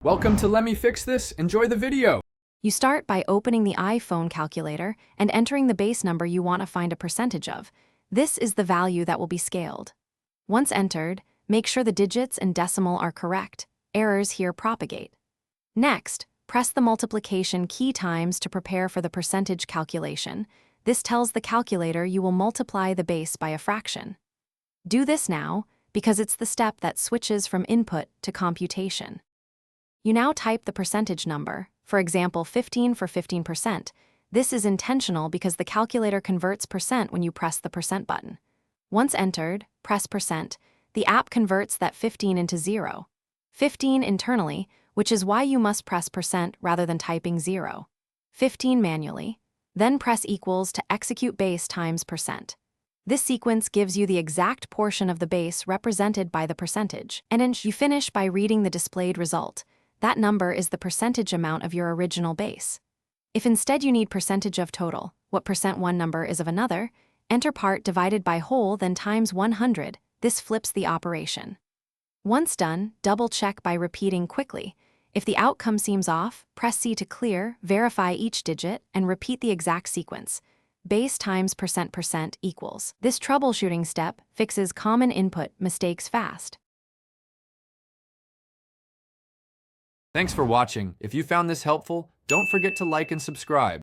Welcome to Let Me Fix This. Enjoy the video. You start by opening the iPhone calculator and entering the base number you want to find a percentage of. This is the value that will be scaled. Once entered, make sure the digits and decimal are correct. Errors here propagate. Next, press the multiplication key times to prepare for the percentage calculation. This tells the calculator you will multiply the base by a fraction. Do this now, because it's the step that switches from input to computation. You now type the percentage number, for example 15 for 15%. This is intentional because the calculator converts percent when you press the percent button. Once entered, press percent. The app converts that 15 into 0. 15 internally, which is why you must press percent rather than typing 0. 15 manually. Then press equals to execute base times percent. This sequence gives you the exact portion of the base represented by the percentage. And you finish by reading the displayed result. That number is the percentage amount of your original base. If instead you need percentage of total, what percent one number is of another, enter part divided by whole then times 100. This flips the operation. Once done, double-check by repeating quickly. If the outcome seems off, press C to clear, verify each digit, and repeat the exact sequence. Base times percent equals. This troubleshooting step fixes common input mistakes fast. Thanks for watching. If you found this helpful, don't forget to like and subscribe.